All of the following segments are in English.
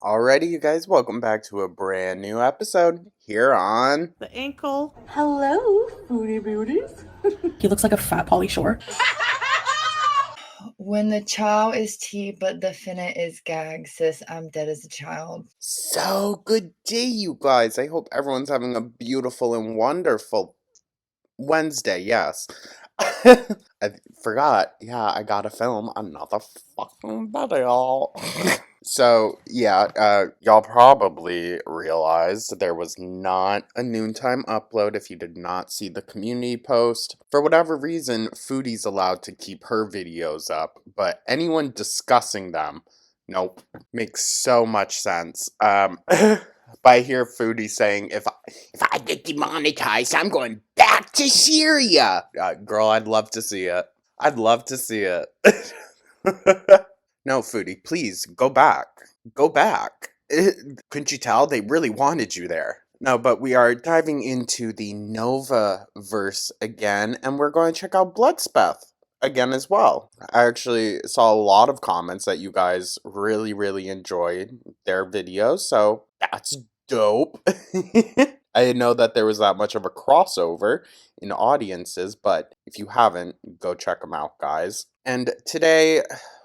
Alrighty, you guys, welcome back to a brand new episode here on The ankle. Hello, foodie beauties. He looks like a fat Polly Shore. When the chow is tea, but the finna is gag, sis, I'm dead as a child. So good day, you guys. I hope everyone's having a beautiful and wonderful Wednesday. Yes. I forgot. Yeah, I gotta film another fucking video. So, yeah, y'all probably realized there was not a noontime upload if you did not see the community post. For whatever reason, Foodie's allowed to keep her videos up, but anyone discussing them, nope. Makes so much sense. But I hear Foodie saying, if I get demonetized, I'm going back to Syria! Girl, I'd love to see it. I'd love to see it. No, Foodie, please, go back. Go back. Couldn't you tell? They really wanted you there. No, but we are diving into the Nova verse again, and we're going to check out Bloodspeth again as well. I actually saw a lot of comments that you guys really, really enjoyed their videos, so that's dope. I didn't know that there was that much of a crossover in audiences, but if you haven't, go check them out, guys. And today,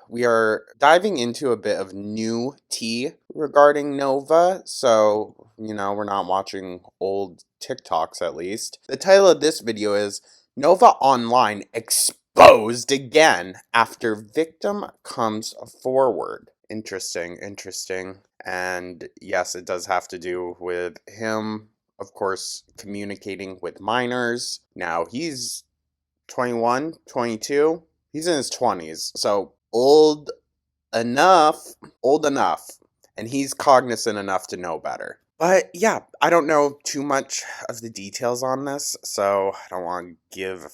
we are diving into a bit of new tea regarding Nova, so, we're not watching old TikToks at least. The title of this video is Nova Online Exposed Again After Victim Comes Forward. Interesting. And yes, it does have to do with him, of course, communicating with minors. Now, he's 21, 22. He's in his 20s, so old enough, and he's cognizant enough to know better. But yeah, I don't know too much of the details on this, so I don't want to give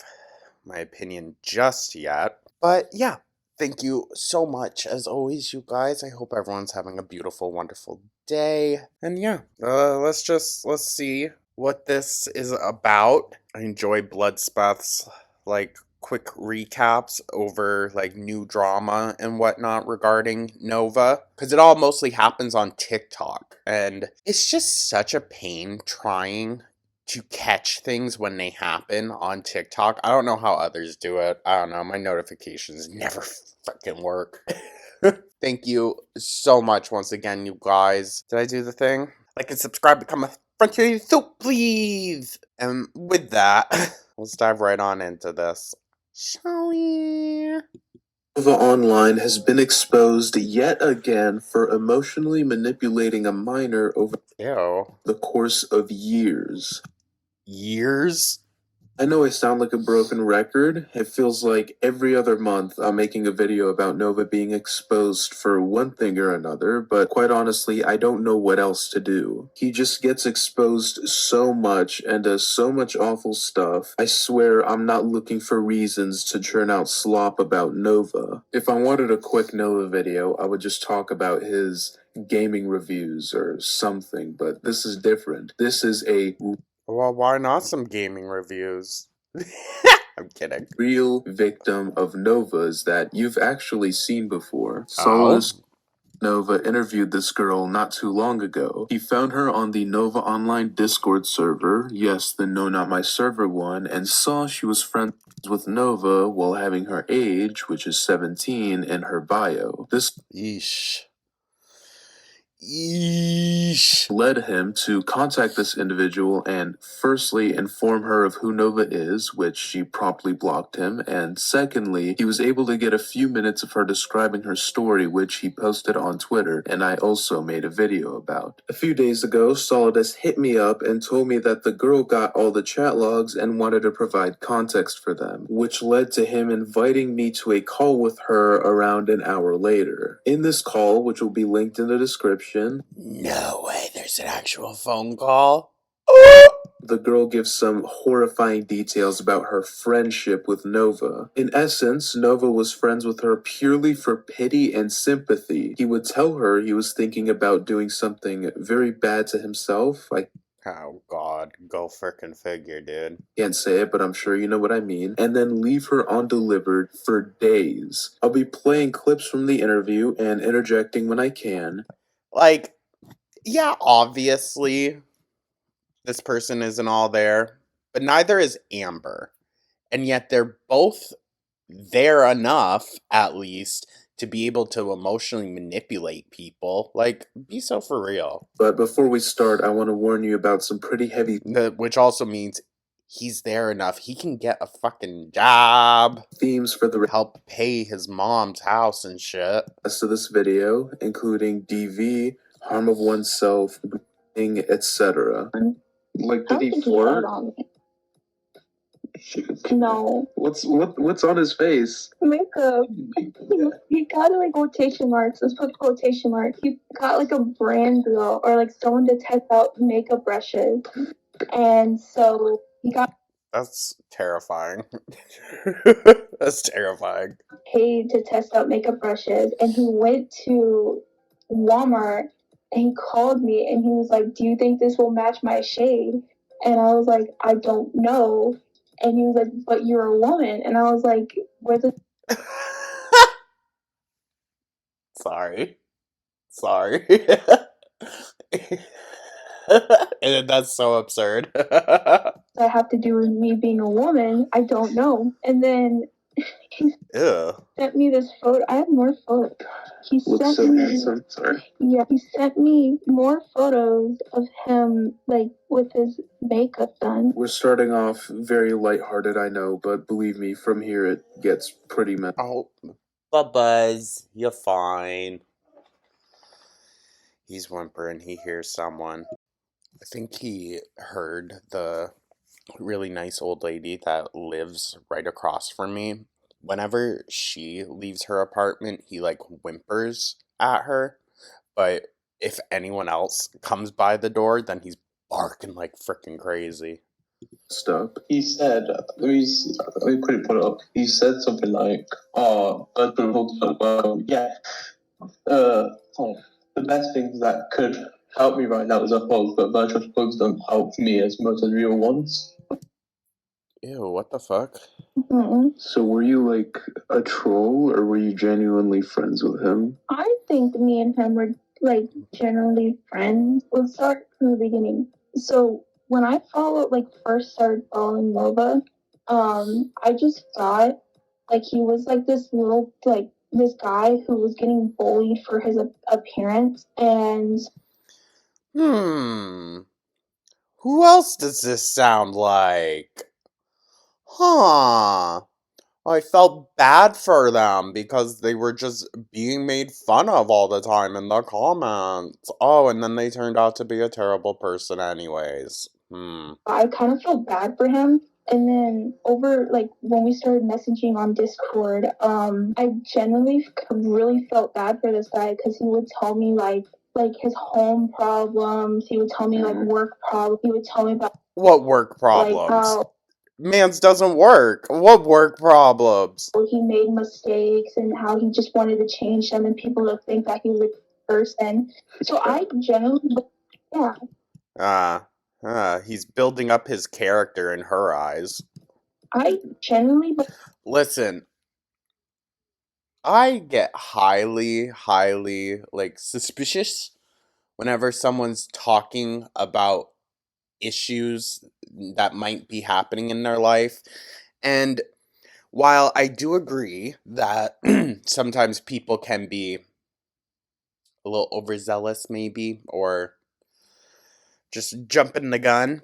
my opinion just yet. But yeah, thank you so much, as always, you guys. I hope everyone's having a beautiful, wonderful day. And yeah, let's see what this is about. I enjoy Bloodspeth's, quick recaps over new drama and whatnot regarding Nova, because it all mostly happens on TikTok, and it's just such a pain trying to catch things when they happen on TikTok. I don't know how others do it. I don't know, my notifications never freaking work. Thank you so much once again, you guys. Did I do the thing? Like and subscribe, become a Frontier Soup, please! And with that, let's dive right on into this. Shall we? Nova Online has been exposed yet again for emotionally manipulating a minor over the course of years. Years? I know I sound like a broken record. It feels like every other month I'm making a video about Nova being exposed for one thing or another, but quite honestly, I don't know what else to do. He just gets exposed so much and does so much awful stuff. I swear I'm not looking for reasons to churn out slop about Nova. If I wanted a quick Nova video, I would just talk about his gaming reviews or something, but this is different. This is a well, why not some gaming reviews? I'm kidding. Real victim of Nova's that you've actually seen before. Solus Nova interviewed this girl not too long ago. He found her on the Nova Online Discord server, yes, the No Not My Server one, and saw she was friends with Nova while having her age, which is 17, in her bio. This Yeesh. led him to contact this individual and firstly inform her of who Nova is, which she promptly blocked him, and secondly, he was able to get a few minutes of her describing her story, which he posted on Twitter, and I also made a video about. A few days ago, Solidus hit me up and told me that the girl got all the chat logs and wanted to provide context for them, which led to him inviting me to a call with her around an hour later. In this call, which will be linked in the description, no way, there's an actual phone call? the girl gives some horrifying details about her friendship with Nova. In essence, Nova was friends with her purely for pity and sympathy. He would tell her he was thinking about doing something very bad to himself. Oh god, go frickin' figure, dude. Can't say it, but I'm sure you know what I mean. And then leave her undelivered for days. I'll be playing clips from the interview and interjecting when I can. Like, yeah, obviously, this person isn't all there, but neither is Amber. And yet they're both there enough, at least, to be able to emotionally manipulate people. Like, be so for real. But before we start, I want to warn you about some pretty heavy Which also means he's there enough. He can get a fucking job, themes for the help pay his mom's house and shit. rest of this video, including DV, harm of oneself, bullying, etc. Like, did he flirt? No. What's on his face? Makeup. He got like quotation marks. Let's put quotation marks. He got like a brand deal or like someone to test out makeup brushes. And so he got That's terrifying. That's terrifying. paid to test out makeup brushes, and he went to Walmart and he called me and he was like, "Do you think this will match my shade?" And I was like, "I don't know." And he was like, "But you're a woman." And I was like, "Where's the Sorry. And that's so absurd. that have to do with me being a woman? I don't know." And then he Ew. sent me this photo. I have more photos. He Looks sent so me, handsome. Sorry. yeah, he sent me more photos of him like with his makeup done. We're starting off very lighthearted, I know, but believe me, from here it gets pretty Oh, but Buzz, you're fine. He's whimpering. He hears someone. I think he heard the really nice old lady that lives right across from me. Whenever she leaves her apartment, he like whimpers at her. But if anyone else comes by the door, then he's barking like freaking crazy. stuff. He said, let me quickly put it up. He said something like, "Oh, Bertrand Russell, well, yeah, the best things that could help me right now is a hug, but virtual hugs don't help me as much as real ones." Ew, what the fuck? Mm-mm. So were you like a troll, or were you genuinely friends with him? I think me and him were like generally friends. Let's start from the beginning. So when I first started following Nova, I just thought like he was like this little like this guy who was getting bullied for his appearance, and Who else does this sound like? Huh. I felt bad for them because they were just being made fun of all the time in the comments. Oh, and then they turned out to be a terrible person anyways. I kind of felt bad for him. And then over like when we started messaging on Discord, I genuinely really felt bad for this guy because he would tell me like his home problems. He would tell me like work problems. He would tell me about What work like problems? how Man's doesn't work. What work problems? he made mistakes and how he just wanted to change them and people to think that he was a good person. So I genuinely, yeah, He's building up his character in her eyes. I genuinely Listen, I get highly, like, suspicious whenever someone's talking about issues that might be happening in their life. And while I do agree that sometimes people can be a little overzealous, maybe, or just jumping the gun,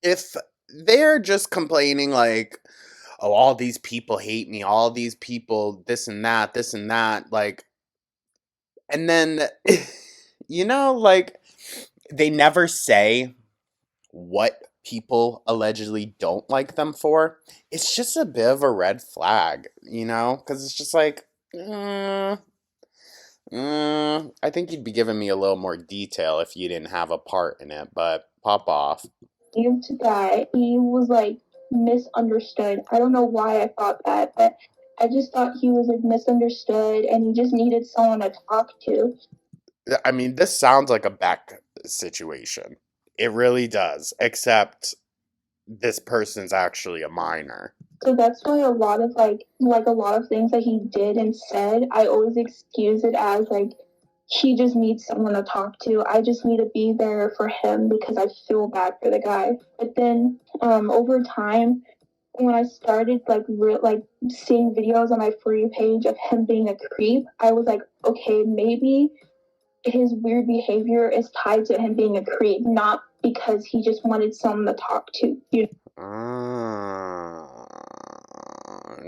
if they're just complaining like, oh, all these people hate me, all these people this and that, like, and then like, they never say what people allegedly don't like them for. It's just a bit of a red flag, because it's just like, I think you'd be giving me a little more detail if you didn't have a part in it, but pop off. to die. He was like misunderstood. I don't know why I thought that, but I just thought he was like misunderstood and he just needed someone to talk to. I mean, this sounds like a Beck situation. It really does, except this person's actually a minor. So that's why a lot of a lot of things that he did and said, I always excuse it as like he just needs someone to talk to. I just need to be there for him because I feel bad for the guy. But then over time, when I started seeing videos on my For You page of him being a creep, I was like, okay, maybe his weird behavior is tied to him being a creep, not because he just wanted someone to talk to. You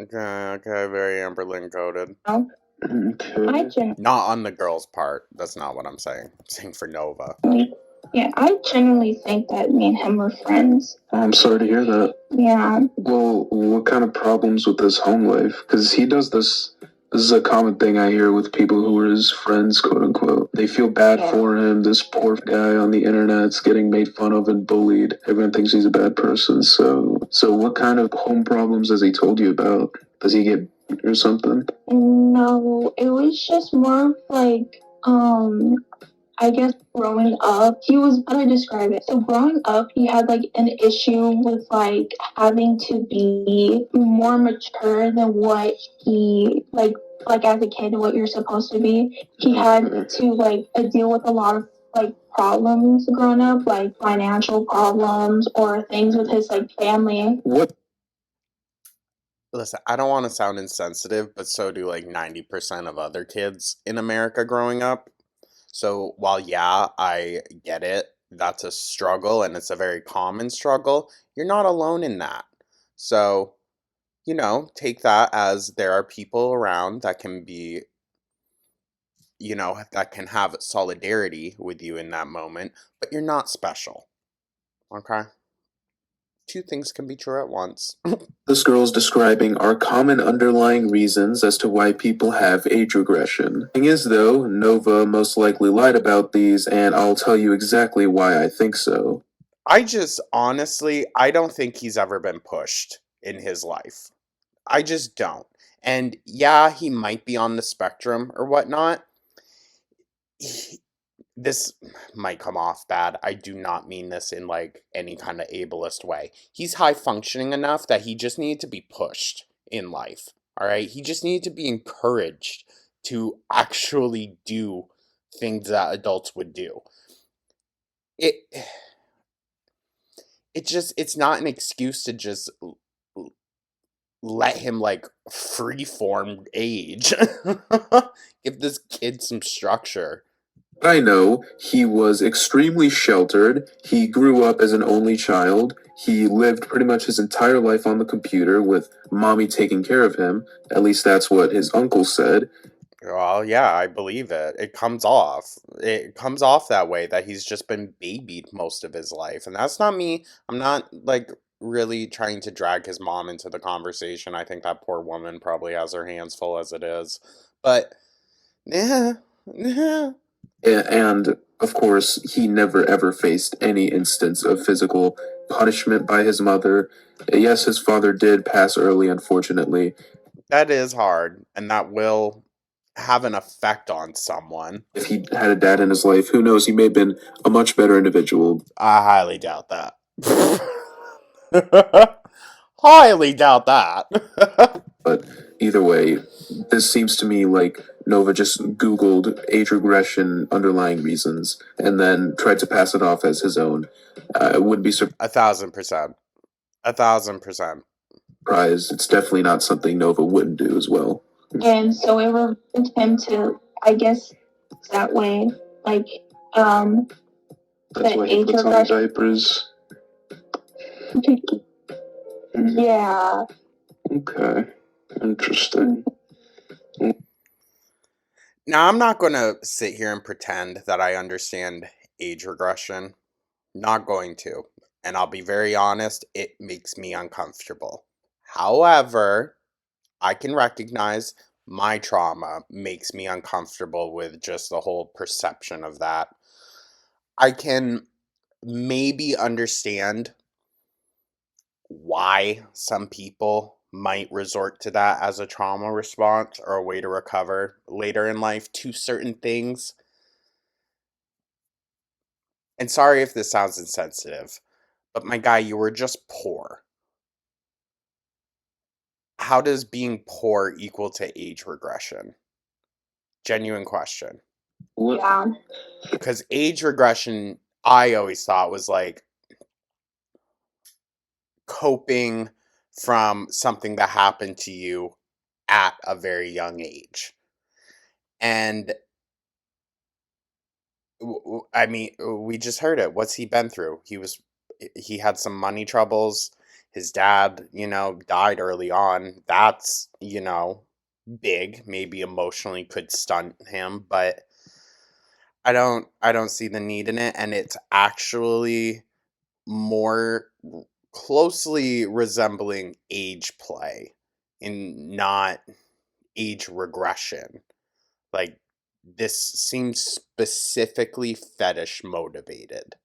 Okay, very Amberlin coded. know? I Okay. Not on the girl's part. That's not what I'm saying. I'm saying for Nova. I genuinely think that me and him were friends. I'm sorry to hear that. Yeah. Well, what kind of problems with his home life? Because he does this. This is a common thing I hear with people who are his friends, quote unquote. They feel bad for him. This poor guy on the internet's getting made fun of and bullied. Everyone thinks he's a bad person. So what kind of home problems has he told you about? Does he get beat or something? No, it was just more of I guess growing up, how do I describe it? So growing up, he had like an issue with like having to be more mature than what he like as a kid, what you're supposed to be. He had to deal with a lot of problems growing up, like financial problems or things with his family. What? Listen, I don't want to sound insensitive, but so do like 90% of other kids in America growing up. So while, yeah, I get it, that's a struggle and it's a very common struggle, you're not alone in that. So, take that as there are people around that can be, that can have solidarity with you in that moment, but you're not special. Okay? Two things can be true at once. This girl is describing are common underlying reasons as to why people have age regression. Thing is, though, Nova most likely lied about these, and I'll tell you exactly why I think so. I don't think he's ever been pushed in his life. I just don't. And yeah, he might be on the spectrum or whatnot. This might come off bad. I do not mean this in like any kind of ableist way. He's high functioning enough that he just needed to be pushed in life. All right? He just needed to be encouraged to actually do things that adults would do. It it's not an excuse to just let him like freeform age. Give this kid some structure. I know he was extremely sheltered. He grew up as an only child. He lived pretty much his entire life on the computer with mommy taking care of him. At least that's what his uncle said. Well, yeah, I believe it. It comes off. It comes off that way that he's just been babied most of his life. And that's not me. I'm not like really trying to drag his mom into the conversation. I think that poor woman probably has her hands full as it is. But yeah, yeah. And of course, he never ever faced any instance of physical punishment by his mother. Yes, his father did pass early, unfortunately. That is hard, and that will have an effect on someone. If he had a dad in his life, who knows, he may have been a much better individual. I highly doubt that. Highly doubt that. But either way, this seems to me like Nova just Googled age regression underlying reasons and then tried to pass it off as his own. I wouldn't be 1,000%. 1,000%. surprised. It's definitely not something Nova wouldn't do as well. And so it removed him to, I guess, that way, That's the why he age puts on regression. diapers. Yeah. Okay. Interesting. Now, I'm not going to sit here and pretend that I understand age regression. Not going to. And I'll be very honest, it makes me uncomfortable. However, I can recognize my trauma makes me uncomfortable with just the whole perception of that. I can maybe understand why some people might resort to that as a trauma response or a way to recover later in life to certain things. And sorry if this sounds insensitive, but my guy, you were just poor. how does being poor equal to age regression? Genuine question. What? Yeah. Because age regression, I always thought was like coping from something that happened to you at a very young age. And I mean, we just heard it. What's he been through? He had some money troubles. His dad, died early on. That's, big. Maybe emotionally could stunt him, but I don't see the need in it, and it's actually more closely resembling age play and not age regression. Like, this seems specifically fetish motivated.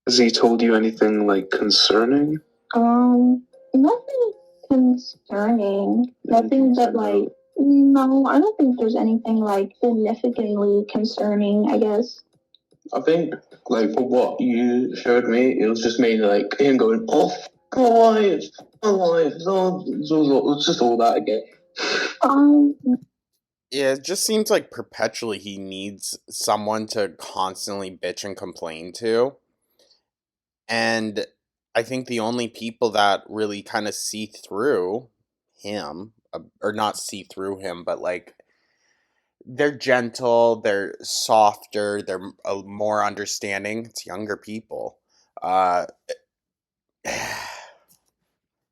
Has he told you anything like concerning? Nothing concerning. Nothing that like. No, I don't think there's anything like significantly concerning. I guess. I think, like, for what you showed me, it was just mainly like him going off. My wife, it's just all that again. Yeah, it just seems like perpetually he needs someone to constantly bitch and complain to. And I think the only people that really kind of see through him, or not see through him, but like they're gentle, they're softer, they're more understanding. It's younger people.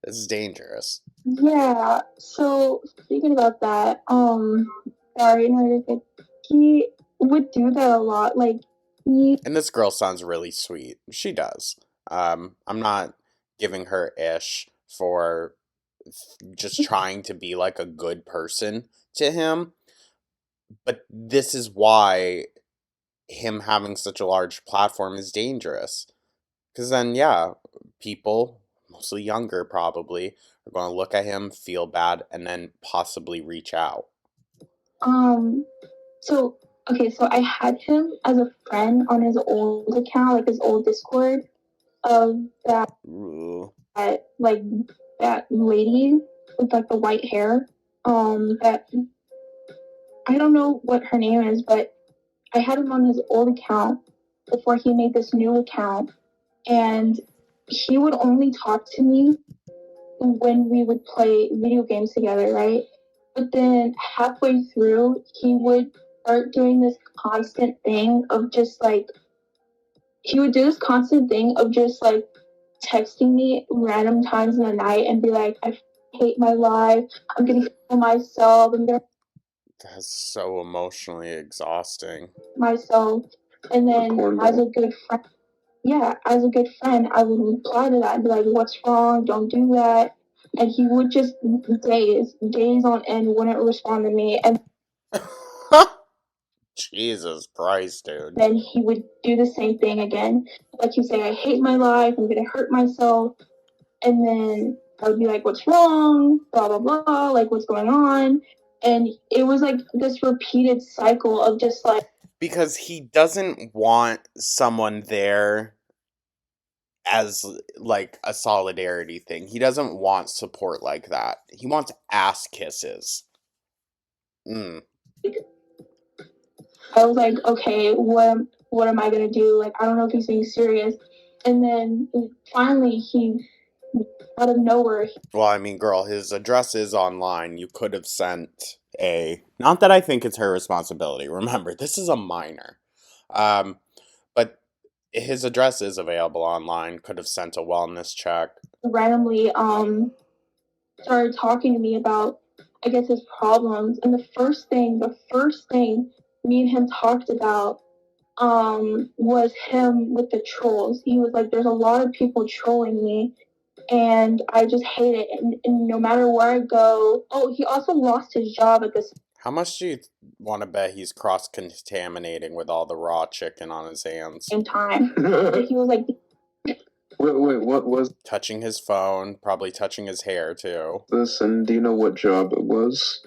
This is dangerous. Yeah. So speaking about that, sorry, no, he would do that a lot. Like he. And this girl sounds really sweet. She does. I'm not giving her ish for just trying to be like a good person to him. But this is why him having such a large platform is dangerous. Because then, yeah, people, mostly younger probably, are going to look at him, feel bad, and then possibly reach out. So okay, so I had him as a friend on his old account, like his old Discord of Ooh. like that lady with like the white hair. That I don't know what her name is, but I had him on his old account before he made this new account, and he would only talk to me when we would play video games together, right? But then halfway through, he would start doing this constant thing of just like, he would do this constant thing of just like texting me random times in the night and be like, I hate my life. I'm going to kill myself. I'm going to That's so emotionally exhausting. myself. And then as a good friend, as a good friend, I would reply to that and be like, what's wrong? Don't do that. And he would just days on end wouldn't respond to me. And Jesus Christ, dude. then he would do the same thing again. Like he'd say, I hate my life, I'm gonna hurt myself. And then I would be like, what's wrong? Blah, blah, blah, like what's going on? And it was like this repeated cycle of just like. Because he doesn't want someone there as like a solidarity thing. He doesn't want support like that. He wants ass kisses. I was like, okay, what am I gonna do? Like, I don't know if he's being serious. And then finally, he out of nowhere. Well, I mean, girl, his address is online. You could have sent not that I think it's her responsibility. Remember, this is a minor. But his address is available online. Could have sent a wellness check. Randomly, started talking to me about, I guess, his problems. And the first thing me and him talked about was him with the trolls. He was like, there's a lot of people trolling me and I just hate it. And no matter where I go, he also lost his job at this. How much do you want to bet he's cross-contaminating with all the raw chicken on his hands? Same time. He was like, Wait, what was touching his phone, probably touching his hair too. this, and do you know what job it was?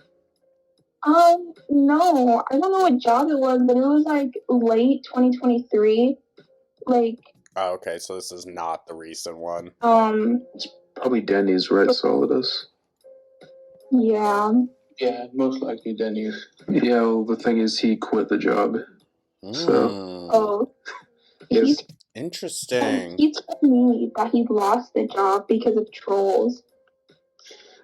No, I don't know what job it was, but it was like late 2023. Like, oh, okay, so this is not the recent one. It's probably Denny's, right, Solidus? Yeah. Yeah, most likely Denny's. Yeah, well, the thing is, he quit the job. So- Oh. Yes. Interesting. He told me that he lost the job because of trolls.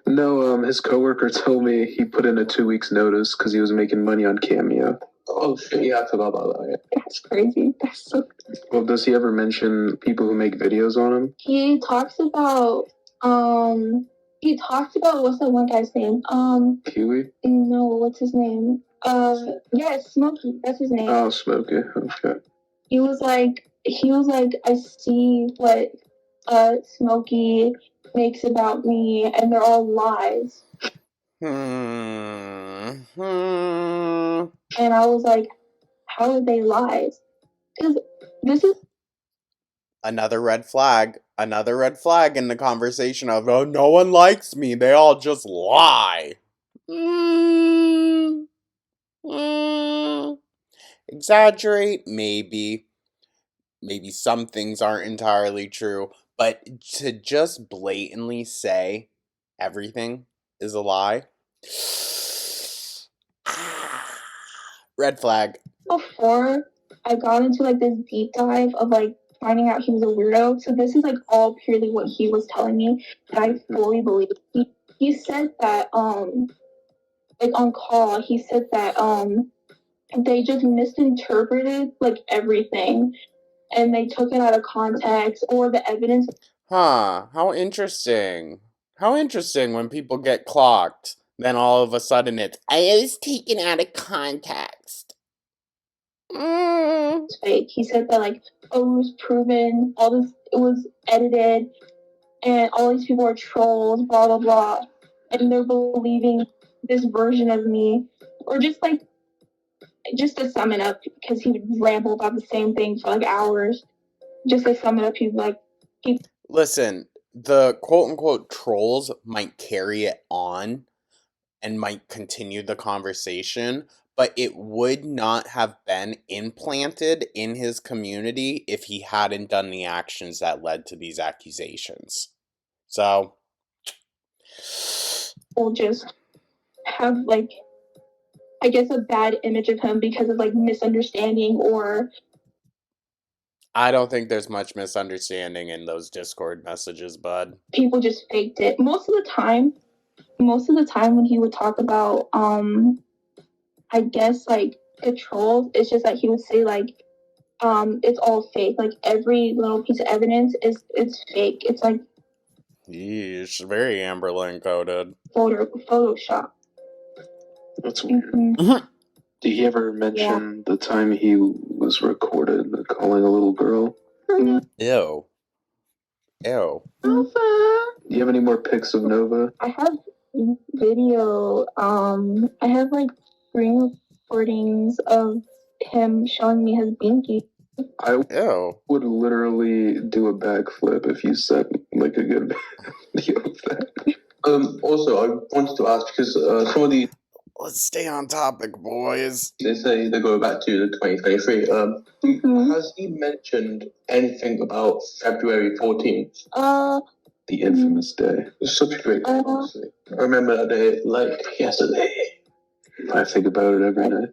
No, his coworker told me he put in a 2 weeks notice because he was making money on Cameo. Oh shit, yeah, I forgot about that. That's crazy. That's so. Well, does he ever mention people who make videos on him? He talks about what's that one guy's name? Kiwi? No, what's his name? Yeah, Smokey. That's his name. Oh, Smokey. Okay. He was like, I see what Smokey makes about me, and they're all lies. And I was like, how are they lies? Because this is Another red flag. Another red flag in the conversation of, oh, no one likes me. They all just lie. Exaggerate? Maybe. Maybe some things aren't entirely true. But to just blatantly say everything is a lie? Red flag. before I got into like this deep dive of like finding out he was a weirdo. So this is like all purely what he was telling me that I fully believe. He said that like on call, he said that they just misinterpreted like everything and they took it out of context or the evidence. Huh, how interesting. How interesting when people get clocked. Then all of a sudden it's, I was taken out of context. Was fake. He said that like, oh, it was proven, all this, it was edited, and all these people are trolls, blah blah blah, and they're believing this version of me, or just to sum it up, because he would ramble about the same thing for like hours. Just to sum it up, he's like, Listen, the quote-unquote trolls might carry it on and might continue the conversation, but it would not have been implanted in his community if he hadn't done the actions that led to these accusations. So, will just have like, I guess, a bad image of him because of like misunderstanding, or I don't think there's much misunderstanding in those Discord messages, bud. people just faked it. Most of the time when he would talk about I guess like the trolls, it's just that he would say like it's all fake. Like every little piece of evidence it's fake. It's like Yeesh, very Amberlin coded. Photoshop. That's weird. Mm-hmm. Did he ever mention the time he was recorded calling a little girl? Ew. Ew. Nova. Do you have any more pics of Nova? I have video. I have like screen recordings of him showing me his binky. I Ew. would literally do a backflip if you sent like a good video of that. Also, I wanted to ask because some of these Let's stay on topic, boys. they say they go back to the 2023. Has he mentioned anything about February 14th? The infamous day. It was such a great day, honestly. I remember that day like yesterday. I think about it every night.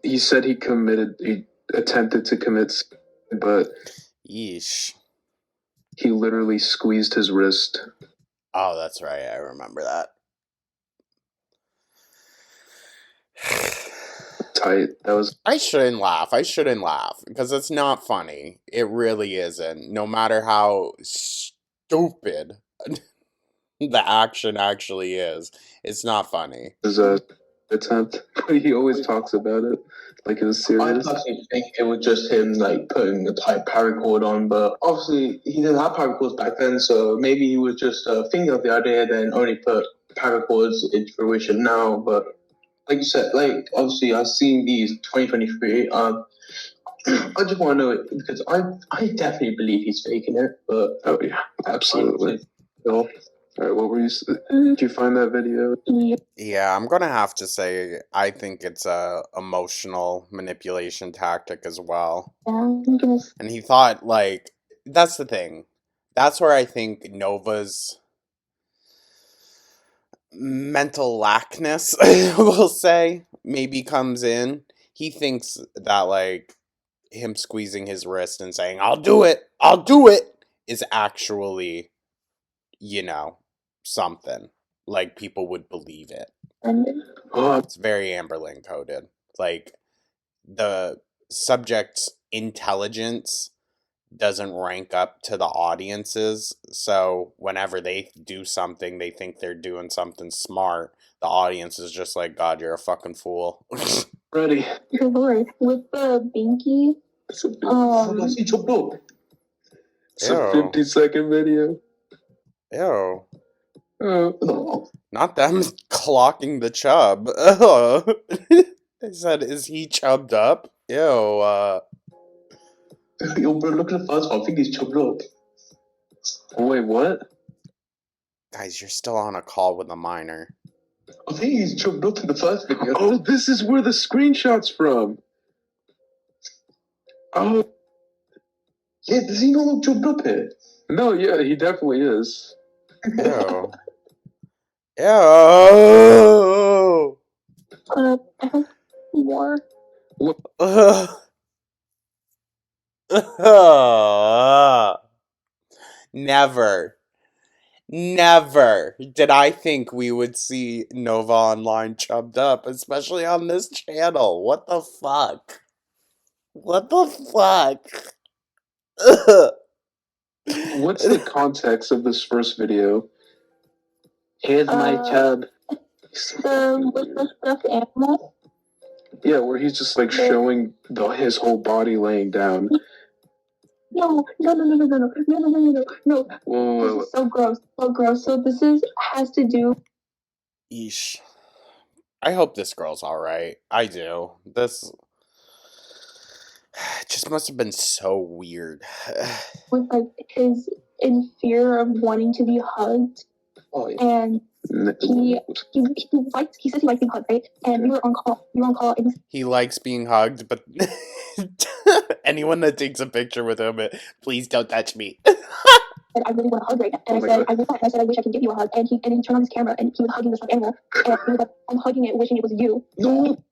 He said he attempted to commit, but Yeesh. he literally squeezed his wrist. Oh, that's right. I remember that. Tight. That was. I shouldn't laugh because it's not funny. It really isn't. No matter how stupid the action actually is, it's not funny. His attempt. He always talks about it like it was I serious. personally think it was just him like putting the type paracord on, but obviously he didn't have paracords back then, so maybe he was just thinking of the idea, then only put paracords into fruition now. But like you said, like obviously I've seen these 2023. I just want to know it because I definitely believe he's faking it, but Oh yeah, absolutely. All right, what were you? Did you find that video? Yeah, I'm gonna have to say I think it's a emotional manipulation tactic as well. And he thought like that's the thing. That's where I think Nova's mental lackness, we'll say, maybe comes in. He thinks that, like, him squeezing his wrist and saying, I'll do it, is actually, something. Like, people would believe it. It's very Amberlin coded. Like, the subject's intelligence doesn't rank up to the audience's, so whenever they do something they think they're doing something smart, the audience is just like, God, you're a fucking fool. Ready. Your lord, with the binky, It's chopped up. It's a Ew. 50-second video. Ew. No. Not them clocking the chub. They said, is he chubbed up? Ew. Yo, bro, look at the first one. I think he's chopped up. Wait, what? Guys, you're still on a call with a minor. I think he's chopped up in the first video. Oh, this is where the screenshot's from. Oh, Yeah, does he not look chopped up here? no, yeah, he definitely is. Ew. Ew. I have more. Never did I think we would see Nova Online chubbed up, especially on this channel. What the fuck? What the fuck? What's the context of this first video? Here's my chub. With the stuffed animal. Yeah, where he's just like showing his whole body laying down. No. Whoa, This is so gross. So this has to do. Eesh. I hope this girl's alright. I do. This just must have been so weird. With like his in fear of wanting to be hugged, Oh, yeah. and he says he likes being hugged, right? And we were on call, and He likes being hugged, but anyone that takes a picture with him, please don't touch me. said, I really want to hug right now. And Oh my I said, God. I wish I could give you a hug. And he turned on his camera and he was hugging this stuffed animal, and he was like, I'm hugging it, wishing it was you. No.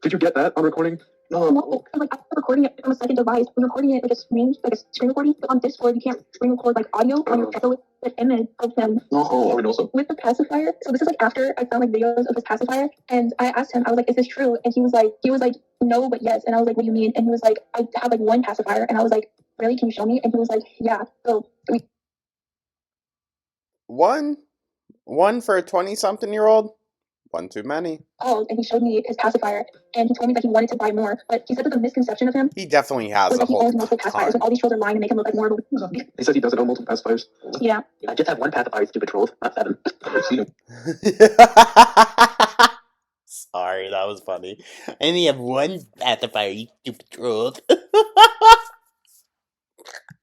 Did you get that on recording? No. No, like I'm recording it from a second device. We're recording it like a screen recording. But on Discord, you can't screen record like audio on your phone with the image of him No. I mean, also. with the pacifier. So this is like after I found like videos of his pacifier, and I asked him, I was like, is this true? And he was like, no, but yes. And I was like, what do you mean? And he was like, I have like one pacifier. And I was like, really? Can you show me? And he was like, yeah. So we One for a 20-something-year-old? One too many. called and he showed me his pacifier, and he told me that he wanted to buy more. But he said that the misconception of him He definitely has was a that he whole owns multiple pacifiers, and all these trolls are lying to make him look like more of a. He says he doesn't own multiple pacifiers. Yeah. I just have one pacifier, stupid trolls, not 7. I've seen him. Sorry, that was funny. I only have one pacifier, you stupid troll.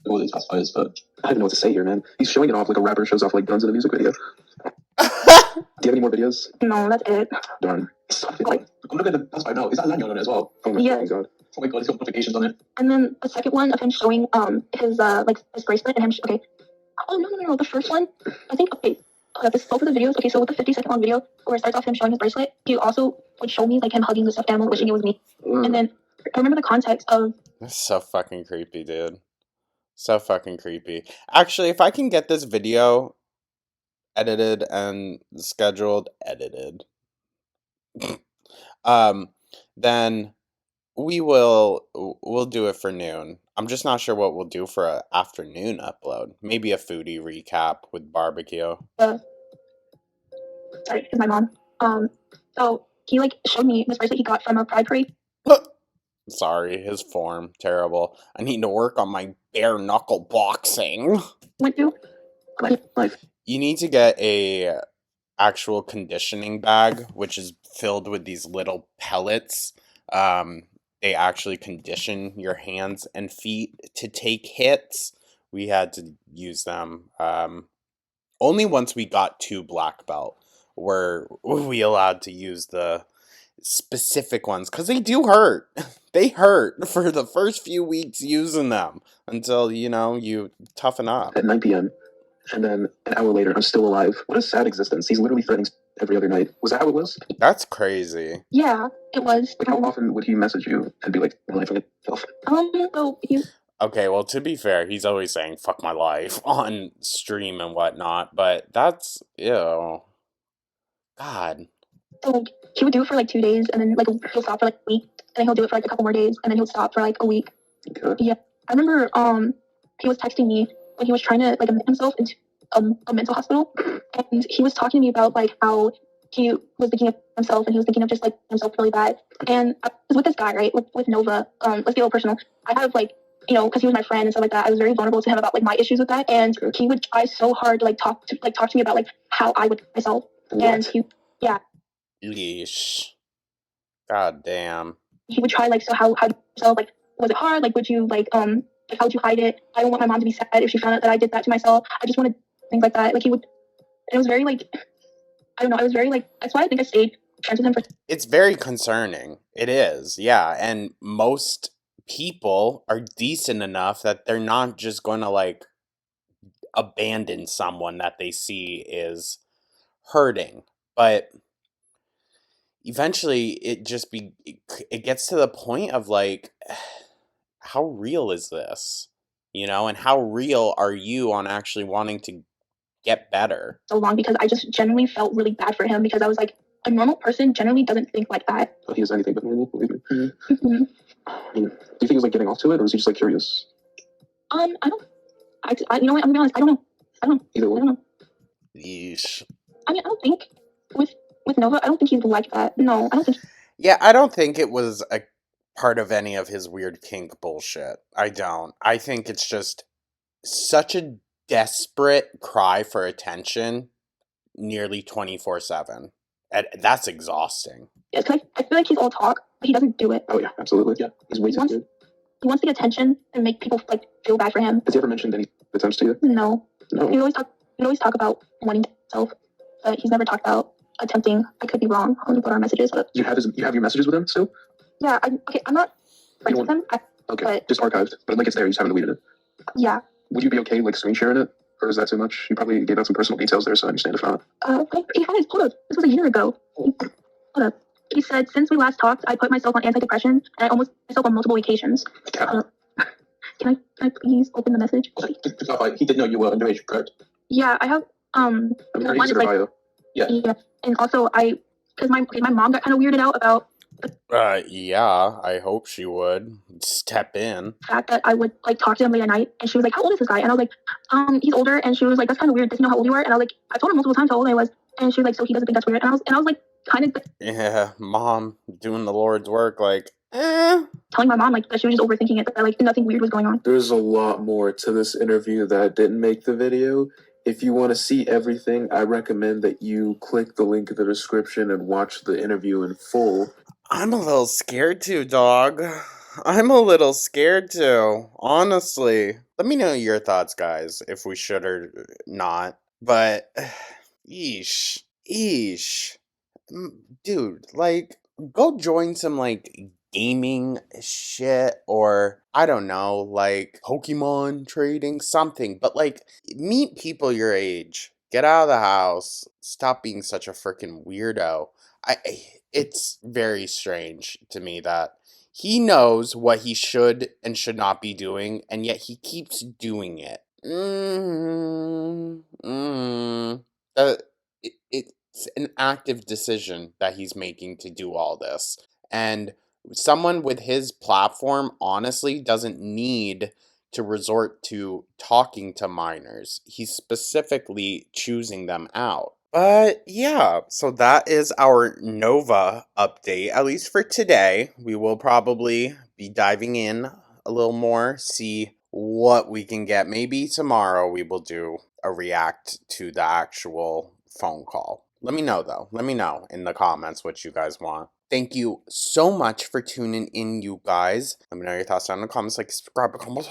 All these pacifiers, but I don't even know what to say here, man. He's showing it off like a rapper shows off like guns in a music video. Do you have any more videos? No, that's it. Darn. Like, look at the pacifier now. Is that lanyard on it as well? Oh my Yeah. fucking God. Oh my god, it's got notifications on it. and then the second one of him showing his like his bracelet and him. Okay. Oh no. The first one, I think. Okay. This is both of the videos. Okay, so with the 50-second long video where it starts off him showing his bracelet, he also would show me like him hugging the stuffed animal, wishing it was me. And then I remember the context of That's so fucking creepy, dude. So fucking creepy. Actually, if I can get this video edited and scheduled, then we'll do it for noon. I'm just not sure what we'll do for an afternoon upload. Maybe a foodie recap with barbecue. sorry, it's my mom. So he like showed me this bracelet he got from a pride parade. Sorry, his form terrible. I need to work on my bare knuckle boxing. Went to. Life. You need to get a actual conditioning bag, which is filled with these little pellets. They actually condition your hands and feet to take hits. We had to use them. Only once we got to black belt were we allowed to use the specific ones because they do hurt. They hurt for the first few weeks using them until, you toughen up. At 9 p.m. And then an hour later, I'm still alive. What a sad existence. He's literally threatening every other night. Was that how it was? That's crazy. Yeah, it was. Like, how often would he message you and be like, my life on itself? So he Okay, well, to be fair, he's always saying "fuck my life" on stream and whatnot, but that's ew. God. So like he would do it for like 2 days, and then like he'll stop for like a week, and then he'll do it for like a couple more days, and then he'll stop for like a week. Okay. Yeah, I remember he was texting me when he was trying to like admit himself into a mental hospital, and he was talking to me about like how he was thinking of himself, and he was thinking of just like himself really bad. And I was with this guy, right, with Nova. Let's get a little personal. I have like, because he was my friend and stuff like that, I was very vulnerable to him about like my issues with that, and Okay. he would try so hard to talk to me about like how I would myself, and What? Yeesh. God damn. he would try like, so how so like, was it hard, like would you like how would you hide it? I don't want my mom to be sad if she found out that I did that to myself. I just wanted things like that. Like he would, it was very like, I don't know, I was very like, that's why I think I stayed friends with him for It's very concerning. It is, yeah. And most people are decent enough that they're not just going to like abandon someone that they see is hurting. But eventually it gets to the point of like, how real is this? And how real are you on actually wanting to get better? so long, because I just genuinely felt really bad for him, because I was like, a normal person generally doesn't think like that. He was anything but normal, believe me. Mhm. I mean, do you think he was like getting off to it, or was he just like curious? I don't, you know what, I'm gonna be honest, I don't know. Either I way. don't know. Yeesh. I mean, I don't think with Nova, I don't think he's like that. No, I don't think. Yeah, I don't think it was a part of any of his weird kink bullshit. I don't. I think it's just such a desperate cry for attention nearly 24/7. And that's exhausting. Yeah, 'cause I feel like he's all talk, but he doesn't do it. Oh, yeah, absolutely. Yeah. He's way too Once- good. He wants to get attention and make people like feel bad for him. Has he ever mentioned any attempts to you? No, No. he'd always talk about wanting himself, but he's never talked about attempting. I could be wrong. I'm gonna put our messages, but You have your messages with him still? yeah, I'm not friends with him. Okay, But- just archived. But like it's there, you just haven't deleted it. Yeah. Would you be okay like screen sharing it? Or is that too much? You probably gave out some personal details there, so I understand if not. He had his, hold up. This was a year ago. Hold up. He said, since we last talked, I put myself on antidepressant, and I almost put myself on multiple vacations. Yeah. Can I please open the message? To clarify, he did know you were underage, correct? Yeah, I have, I mean, how do you one is consider like, bio? yeah, and also because my mom got kind of weirded out about Yeah, I hope she would step in. the fact that I would like talk to him late at night, and she was like, how old is this guy? And I was like, he's older, and she was like, that's kind of weird. Does he know how old you are? And I was like, I told him multiple times how old I was, and she was like, so he doesn't think that's weird. And I was like, kind of Yeah, mom doing the Lord's work, like, telling my mom like that she was just overthinking it, that like nothing weird was going on. There's a lot more to this interview that didn't make the video. If you want to see everything, I recommend that you click the link in the description and watch the interview in full. I'm a little scared too, dog. I'm a little scared too, honestly. Let me know your thoughts, guys, if we should or not. But, yeesh. Dude, like, go join some, like, gaming shit, or, I don't know, like, Pokemon trading, something. But, like, meet people your age. Get out of the house. Stop being such a freaking weirdo. It's very strange to me that he knows what he should and should not be doing, and yet he keeps doing it. It's an active decision that he's making to do all this. And someone with his platform honestly doesn't need to resort to talking to minors. He's specifically choosing them out. But yeah, so that is our Nova update, at least for today. We will probably be diving in a little more, see what we can get. Maybe tomorrow we will do a react to the actual phone call. Let me know though. Let me know in the comments what you guys want. Thank you so much for tuning in, you guys. Let me know your thoughts down in the comments, like, subscribe, comment.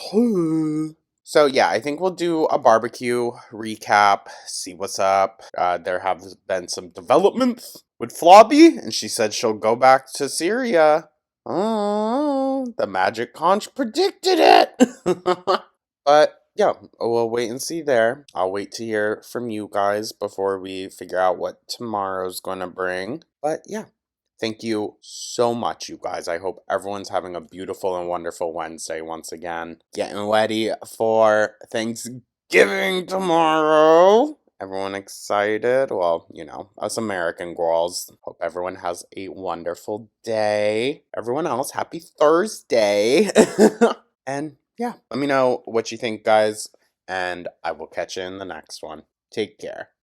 So yeah, I think we'll do a barbecue recap, see what's up. There have been some developments with Floppy, and she said she'll go back to Syria. Oh, the magic conch predicted it. But yeah, we'll wait and see there. I'll wait to hear from you guys before we figure out what tomorrow's going to bring. But yeah, thank you so much, you guys. I hope everyone's having a beautiful and wonderful Wednesday once again. Getting ready for Thanksgiving tomorrow. Everyone excited? Well, you know, us American girls. Hope everyone has a wonderful day. Everyone else, happy Thursday. And yeah, let me know what you think, guys. And I will catch you in the next one. Take care.